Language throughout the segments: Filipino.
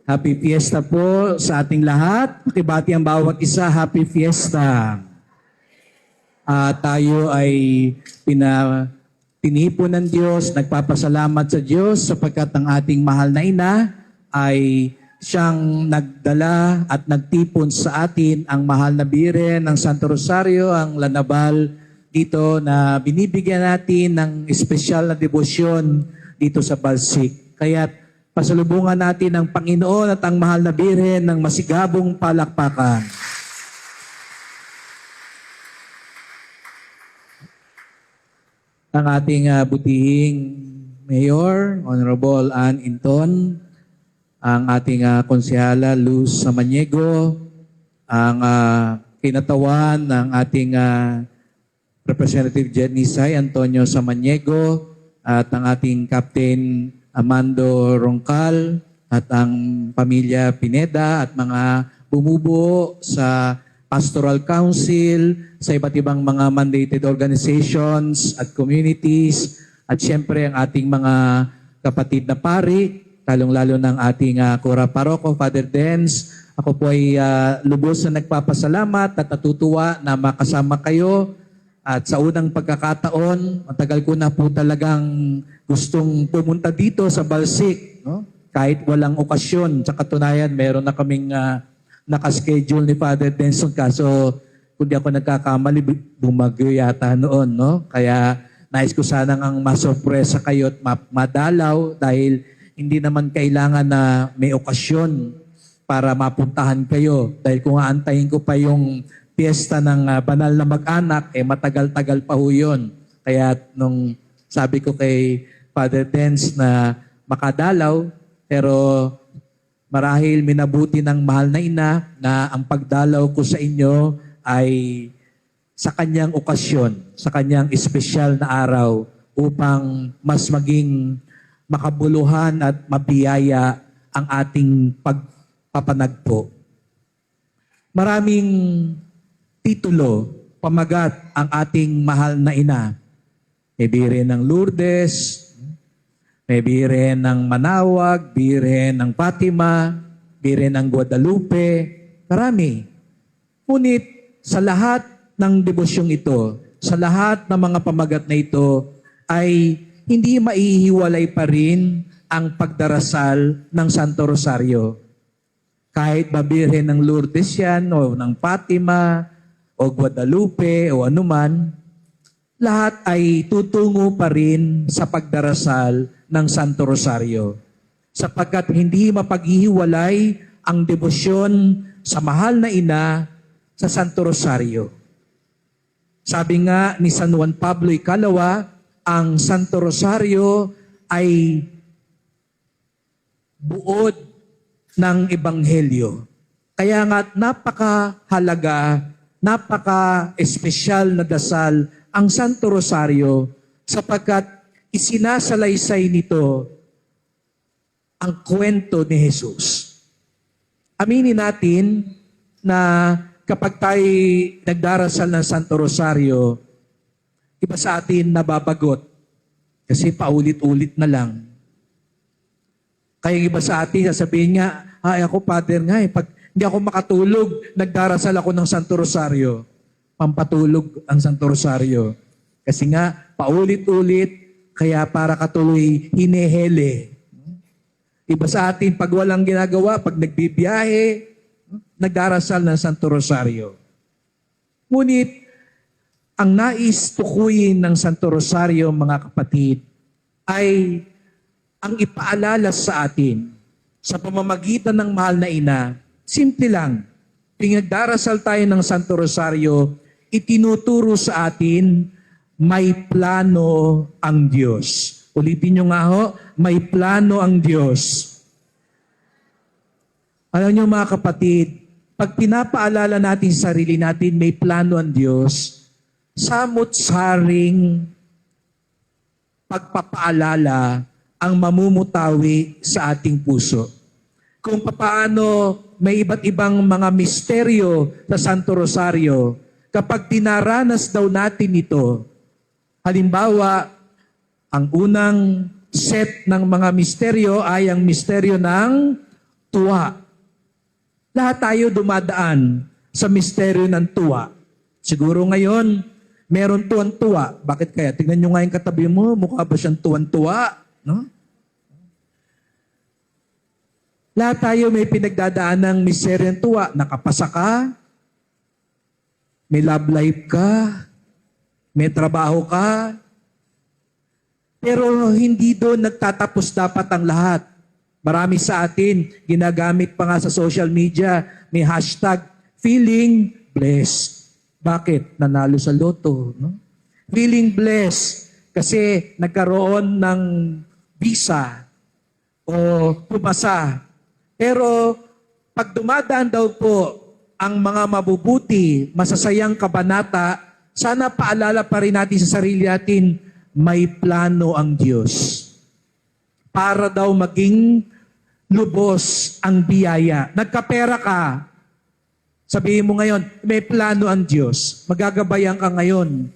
Happy Fiesta po sa ating lahat. Pakibati ang bawat isa, Happy Fiesta. Tayo ay tinipon ng Diyos, nagpapasalamat sa Diyos sapagkat ang ating mahal na ina ay siyang nagdala at nagtipon sa atin ang mahal na biren ng Santo Rosario, ang lanabal dito na binibigyan natin ng espesyal na debosyon dito sa Balsik. Kaya pasalubungan natin ang Panginoon at ang mahal na Birhen ng masigabong palakpakan. Ang ating butihing Mayor, Honorable Ann Inton, ang ating konsehala Luz Samaniego, ang kinatawan ng ating Representative Jenny Say Antonio Samaniego, at ang ating Captain Amando Roncal at ang pamilya Pineda at mga bumubuo sa Pastoral Council, sa iba't ibang mga mandated organizations at communities, at siyempre ang ating mga kapatid na pari, lalong-lalo ng ating Cura Paroko, Father Dens. Ako po ay lubos na nagpapasalamat at natutuwa na makasama kayo. At sa unang pagkakataon, matagal ko na po talagang gustong pumunta dito sa Balsik, no? Kahit walang okasyon. Sa katunayan, meron na kaming nakaschedule ni Father Denson. Kaso, kung di ako nagkakamali, bumagyo yata noon. No? Kaya nais ko sanang ang masurpresa kayo at madalaw dahil hindi naman kailangan na may okasyon para mapuntahan kayo. Dahil kung aantayin ko pa yung piyesta ng banal na mag-anak, matagal-tagal pa ho yun. Kaya nung sabi ko kay Father Dens na makadalaw, pero marahil minabuti ng mahal na ina na ang pagdalaw ko sa inyo ay sa kanyang okasyon, sa kanyang espesyal na araw upang mas maging makabuluhan at mabiyaya ang ating pagpapanagpo. Maraming titulo, pamagat ang ating mahal na ina. May biren ng Lourdes, may biren ng Manawag, biren ng Fatima, biren ng Guadalupe, marami. Ngunit sa lahat ng debosyong ito, sa lahat ng mga pamagat na ito, ay hindi maihiwalay pa rin ang pagdarasal ng Santo Rosario. Kahit ba biren ng Lourdes yan, o ng Fatima, o Guadalupe, o anuman, lahat ay tutungo pa rin sa pagdarasal ng Santo Rosario. Sapagkat hindi mapaghihiwalay ang debosyon sa mahal na ina sa Santo Rosario. Sabi nga ni San Juan Pablo Ikalawa, ang Santo Rosario ay buod ng Ebanghelyo. Kaya nga napakahalaga, napaka-espesyal na dasal ang Santo Rosario sapagkat isinasalaysay nito ang kwento ni Jesus. Aminin natin na kapag tayo nagdarasal ng Santo Rosario, iba sa atin nababagot kasi paulit-ulit na lang. Kaya iba sa atin, sasabihin nga, ako Father nga pag hindi ako makatulog, nagdarasal ako ng Santo Rosario. Pampatulog ang Santo Rosario. Kasi nga, paulit-ulit, kaya para katuloy hinehele. Iba sa atin, pag walang ginagawa, pag nagbibiyahe, nagdarasal ng Santo Rosario. Ngunit, ang nais tukuyin ng Santo Rosario, mga kapatid, ay ang ipaalala sa atin sa pamamagitan ng mahal na ina. Simple lang. Pinagdarasal tayo ng Santo Rosario, itinuturo sa atin, may plano ang Diyos. Ulitin nyo nga ho, may plano ang Diyos. Alam nyo mga kapatid, pag pinapaalala natin sa sarili natin, may plano ang Diyos, samot-saring pagpapaalala ang mamumutawi sa ating puso. Kung paano may iba't ibang mga misteryo sa Santo Rosario, kapag dinaranas daw natin ito, halimbawa, ang unang set ng mga misteryo ay ang misteryo ng tuwa. Lahat tayo dumadaan sa misteryo ng tuwa. Siguro ngayon, meron tuwan-tuwa. Bakit kaya? Tingnan nyo nga yung katabi mo, mukha ba siyang tuwan-tuwa? No? Lahat tayo may pinagdadaan ng misteryo ng tuwa. Nakapasa ka, may love life ka, may trabaho ka, pero hindi doon nagtatapos dapat ang lahat. Marami sa atin, ginagamit pa nga sa social media, may hashtag, feeling blessed. Bakit? Nanalo sa loto. No? Feeling blessed kasi nagkaroon ng visa o pumasa. Pero pag dumadaan daw po ang mga mabubuti, masasayang kabanata, sana paalala pa rin natin sa sarili natin, may plano ang Diyos. Para daw maging lubos ang biyaya. Nagkapera ka, sabihin mo ngayon, may plano ang Diyos. Magagabayan ka ngayon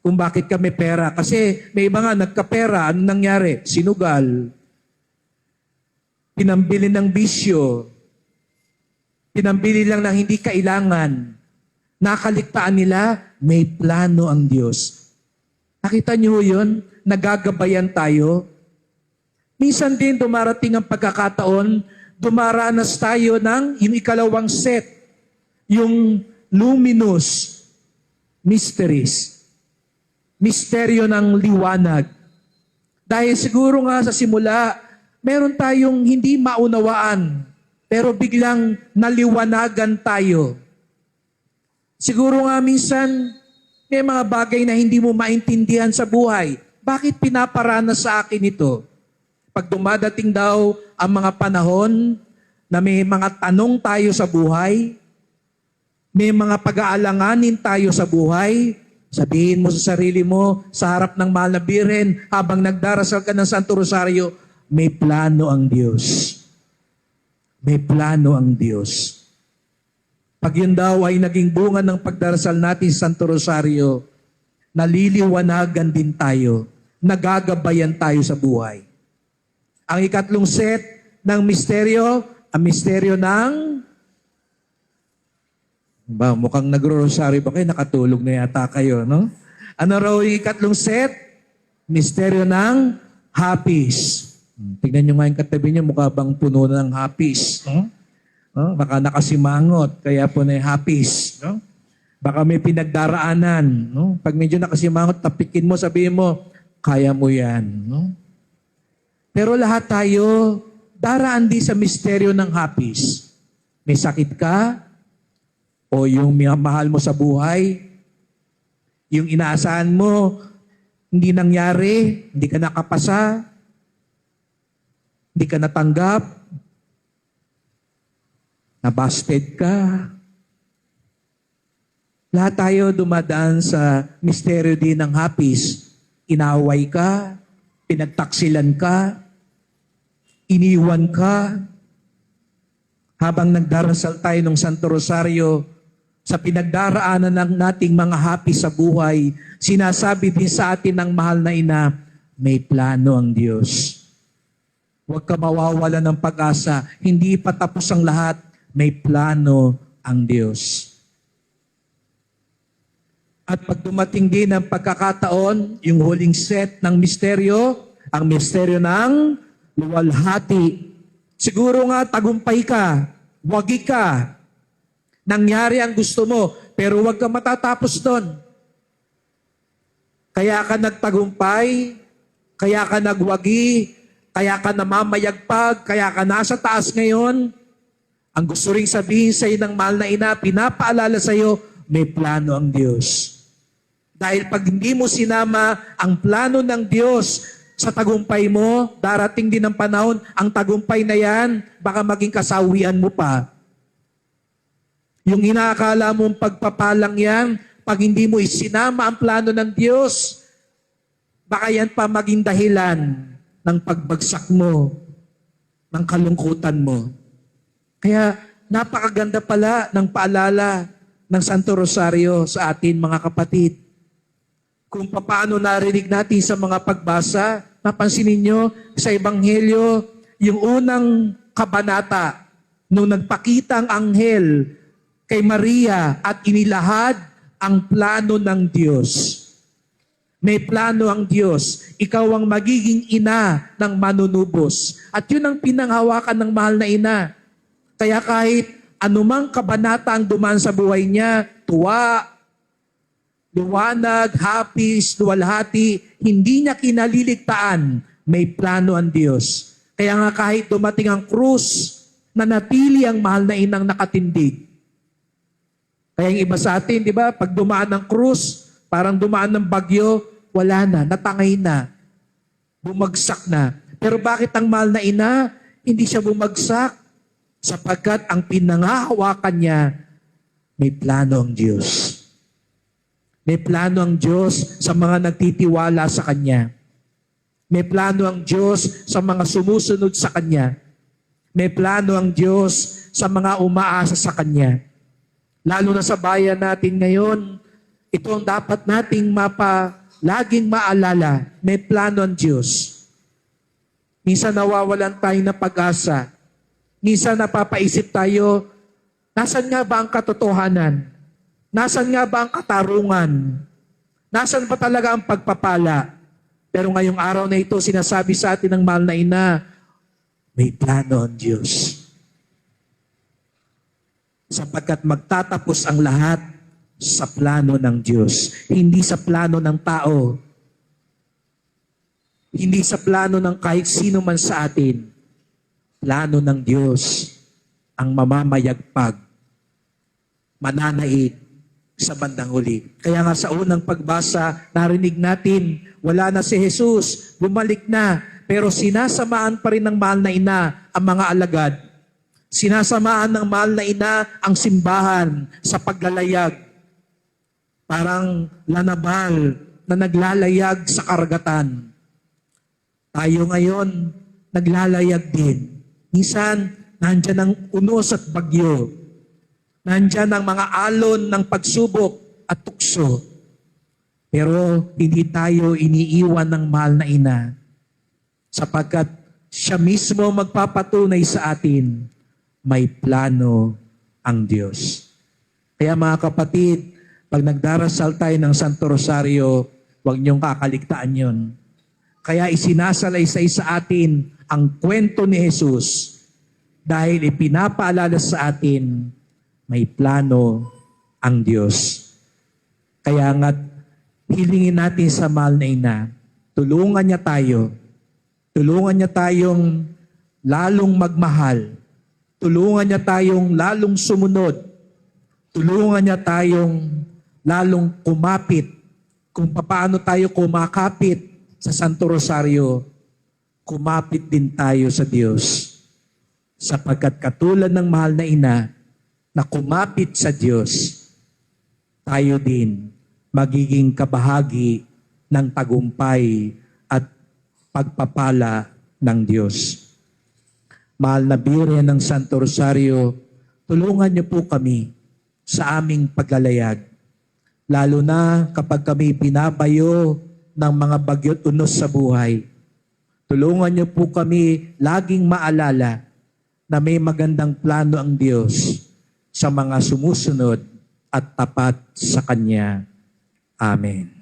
kung bakit ka may pera. Kasi may iba nga nagkapera, anong nangyari? Sinugal. Pinambili ng bisyo. Pinambili lang ng hindi kailangan. Nakaligtaan nila, may plano ang Diyos. Nakita niyo yun? Nagagabayan tayo. Minsan din dumarating ang pagkakataon, dumaranas tayo ng yung ikalawang set, yung luminous mysteries. Misteryo ng liwanag. Dahil siguro nga sa simula, meron tayong hindi maunawaan, pero biglang naliwanagan tayo. Siguro nga minsan, may mga bagay na hindi mo maintindihan sa buhay. Bakit pinaparanas sa akin ito? Pag dumadating daw ang mga panahon na may mga tanong tayo sa buhay, may mga pag-aalanganin tayo sa buhay, sabihin mo sa sarili mo, sa harap ng mahal na Birhen, habang nagdarasal ka ng Santo Rosario, may plano ang Diyos. May plano ang Diyos. Pag yun daw ay naging bunga ng pagdarasal natin sa Santo Rosario, naliliwanagan din tayo, nagagabayan tayo sa buhay. Ang ikatlong set ng misteryo, ang misteryo ng... mukhang nagro-rosaryo ba kayo? Nakatulog na yata kayo, no? Ano raw yung ikatlong set? Misteryo ng hapis. Tignan nyo nga yung katabi niyo, mukha bang puno ng hapis. No? Baka nakasimangot, kaya po na yung hapis. No? Baka may pinagdaraanan. No? Pag medyo nakasimangot, tapikin mo, sabihin mo, kaya mo yan. No? Pero lahat tayo, daraan din sa misteryo ng hapis. May sakit ka, o yung mahal mo sa buhay, yung inaasahan mo, hindi nangyari, hindi ka nakapasa, hindi ka natanggap, nabasted ka. Lahat tayo dumadaan sa misteryo din ng hapis. Inaway ka, pinagtaksilan ka, iniwan ka. Habang nagdarasal tayo ng Santo Rosario, sa pinagdaraanan ng nating mga hapis sa buhay, sinasabi din sa atin ng mahal na ina, may plano ang Diyos. Huwag ka mawawala ng pag-asa. Hindi pa tapos ang lahat. May plano ang Diyos. At pag dumating din ang pagkakataon, yung huling set ng misteryo, ang misteryo ng luwalhati. Siguro nga tagumpay ka, wagi ka, nangyari ang gusto mo, pero huwag ka matatapos doon. Kaya ka nagtagumpay, kaya ka nagwagi, kaya ka namamayagpag, kaya ka nasa taas ngayon. Ang gusto ring sabihin sa iyo ng mahal na ina, pinapaalala sa iyo, may plano ang Diyos. Dahil pag hindi mo sinama ang plano ng Diyos sa tagumpay mo, darating din ang panahon, ang tagumpay na yan, baka maging kasawian mo pa. Yung inaakala mong pagpapalang yan, pag hindi mo isinama ang plano ng Diyos, baka yan pa maging dahilan ng pagbagsak mo, ng kalungkutan mo. Kaya napakaganda pala ng paalala ng Santo Rosario sa atin mga kapatid. Kung paano narinig natin sa mga pagbasa, napansinin nyo sa Ebanghelyo, yung unang kabanata, nung nagpakita ang anghel kay Maria at inilahad ang plano ng Diyos. May plano ang Diyos. Ikaw ang magiging ina ng manunubos. At yun ang pinanghawakan ng mahal na ina. Kaya kahit anumang kabanata ang dumaan sa buhay niya, tuwa, liwanag, hapis, luwalhati, hindi niya kinaliligtaan, may plano ang Diyos. Kaya nga kahit dumating ang krus, nanatili ang mahal na inang nakatindig. Kaya yung iba sa atin, di ba, pag dumaan ng krus, parang dumaan ng bagyo, wala na, natangay na, bumagsak na. Pero bakit ang mahal na ina, hindi siya bumagsak? Sapagkat ang pinangahawakan niya, may plano ang Diyos. May plano ang Diyos sa mga nagtitiwala sa Kanya. May plano ang Diyos sa mga sumusunod sa Kanya. May plano ang Diyos sa mga umaasa sa Kanya. Lalo na sa bayan natin ngayon, ito ang dapat nating laging maalala. May plano ang Diyos. Minsan nawawalan tayo ng pag-asa. Minsan napapaisip tayo, nasan nga ba ang katotohanan? Nasaan nga ba ang katarungan? Nasaan ba talaga ang pagpapala? Pero ngayong araw na ito, sinasabi sa atin ng mahal na ina, may plano ang Diyos. Sapagkat magtatapos ang lahat sa plano ng Diyos. Hindi sa plano ng tao. Hindi sa plano ng kahit sino man sa atin. Plano ng Diyos ang mamamayagpag, mananaig, sa bandang huli. Kaya nga sa unang pagbasa, narinig natin, wala na si Jesus, bumalik na, pero sinasamaan pa rin ng mahal na ina ang mga alagad. Sinasamaan ng mahal na ina ang simbahan sa paglalayag. Parang lanabal na naglalayag sa karagatan. Tayo ngayon, naglalayag din. Minsan, nandyan ang unos at bagyo. Nandyan ang mga alon ng pagsubok at tukso. Pero hindi tayo iniiwan ng mahal na ina sapagkat siya mismo magpapatunay sa atin, may plano ang Diyos. Kaya mga kapatid, pag nagdarasal tayo ng Santo Rosario, huwag niyong kakaligtaan yun. Kaya isinasalaysay sa atin ang kwento ni Jesus dahil ipinapaalala sa atin, may plano ang Diyos. Kaya nga, hilingin natin sa mahal na ina, tulungan niya tayo. Tulungan niya tayong lalong magmahal. Tulungan niya tayong lalong sumunod. Tulungan niya tayong lalong kumapit. Kung paano tayo kumakapit sa Santo Rosario, kumapit din tayo sa Diyos. Sapagkat katulad ng mahal na ina, na kumapit sa Diyos, tayo din magiging kabahagi ng tagumpay at pagpapala ng Diyos. Mahal na Birhen ng Santo Rosario, tulungan niyo po kami sa aming paglalayag. Lalo na kapag kami pinapayo ng mga bagyo't unos sa buhay. Tulungan niyo po kami laging maalala na may magandang plano ang Diyos sa mga sumusunod at tapat sa Kanya. Amen.